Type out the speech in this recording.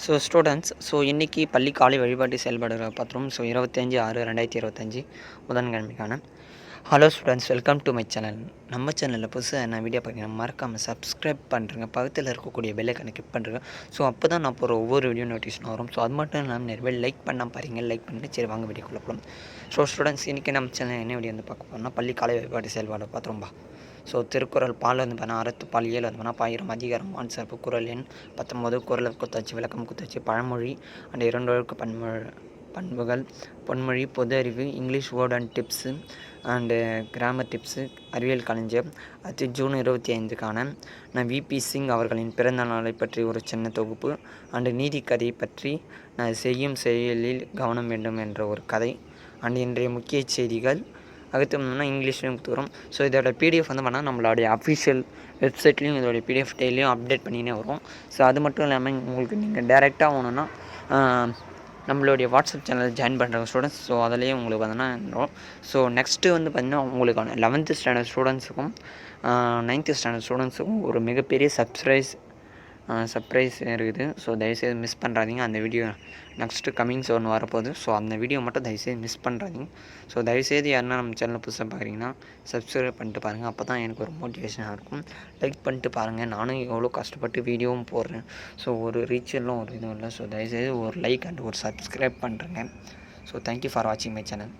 Students இன்றைக்கி பள்ளி காலை வழிபாட்டு செயல்பாடுகளை பார்த்துருவோம். 25/6/2025 புதன்கிழமைக்கான. Hello students, welcome to my channel. நம்ம சேனலில் புதுசாக என்ன வீடியோ பார்த்தீங்கன்னா மறக்காமல் சப்ஸ்கிரைப் பண்ணுறேங்க. பக்கத்தில் இருக்கக்கூடிய பெல் ஐக்கானை கிளிக் பண்ணுறேங்க. அப்போ தான் நான் போகிற ஒவ்வொரு வீடியோ நோட்டிஃபிகேஷன் வரும். அது மட்டும் இல்லாமல் நிறைய பேர் லைக் பண்ணால் பாருங்கள். லைக் பண்ணிட்டு சரி வாங்க வீடியோக்குள்ளே போகலாம். ஸ்டூடெண்ட்ஸ், இன்றைக்கி நம்ம சேனல் என்ன வீடியோ வந்து பார்க்க போகிறோம்னா பள்ளி காலை வழிபாட்டு செயல்பாடு பார்த்துரும்பா. திருக்குறள் பால் வந்து பார்த்தா அறத்துப்பால் 7 வந்து பார்த்தா பாயிரம் அதிகாரம் சிறப்பு குறள் எண் 19 குறள் குத்தாச்சு விளக்கம் குத்தாச்சு பழமொழி அண்ட் 2 வழக்கு பண்புகள் பொன்மொழி பொது அறிவு English word and tips and grammar tips அறிவியல் கலைஞர். அடுத்து ஜூன் 25க்கான நான் விபி சிங் அவர்களின் பிறந்த நாளை பற்றி ஒரு சின்ன தொகுப்பு அண்டு நீதி கதையை பற்றி நான் செய்யும் செயலில் கவனம் வேண்டும் என்ற ஒரு கதை அண்ட் இன்றைய முக்கிய செய்திகள். அடுத்து வந்தோம்னா இங்கிலீஷ்லேயும் கொடுத்துக்கிறோம். இதோட பிடிஎஃப் வந்து பண்ணால் நம்மளுடைய அஃபிஷியல் வெப்சைட்லேயும் இதோடைய பிடிஎஃப் டெய்லியும் அப்டேட் பண்ணினே வரும். அது மட்டும் இல்லாமல் உங்களுக்கு நீங்கள் டேரெக்டாக ஆகணுன்னா நம்மளுடைய வாட்ஸ்அப் சேனல் ஜாயின் பண்ணுறாங்க ஸ்டூடெண்ட்ஸ். அதிலேயே உங்களுக்கு வரும். நெக்ஸ்ட்டு வந்து பார்த்திங்கன்னா உங்களுக்கான 11th ஸ்டாண்டர்ட் ஸ்டூடெண்ட்ஸுக்கும் 9th ஸ்டாண்டர்ட் ஸ்டூடெண்ட்ஸுக்கும் ஒரு மிகப்பெரிய சர்ப்ரைஸ் இருக்குது. தயவுசெய்து மிஸ் பண்ணுறாதீங்க. அந்த வீடியோ நெக்ஸ்ட்டு கமிங் சோன் வரப்போகுது. அந்த வீடியோ மட்டும் தயவுசெய்து மிஸ் பண்ணுறாதீங்க. தயவுசெய்து யாருன்னா நம்ம சேனலில் புதுசாக பார்க்குறீங்கன்னா சப்ஸ்கிரைப் பண்ணிட்டு பாருங்கள். அப்போ தான் எனக்கு ஒரு மோட்டிவேஷனாக இருக்கும். லைக் பண்ணிட்டு பாருங்கள். நானும் எவ்வளோ கஷ்டப்பட்டு வீடியோவும் போடுறேன். ஒரு ரீச் எல்லாம் ஒரு இதுவும் இல்லை. தயவுசெய்து ஒரு லைக் அண்ட் ஒரு சப்ஸ்கிரைப் பண்ணுறேங்க. தேங்க்யூ ஃபார் வாட்சிங் மை சேனல்.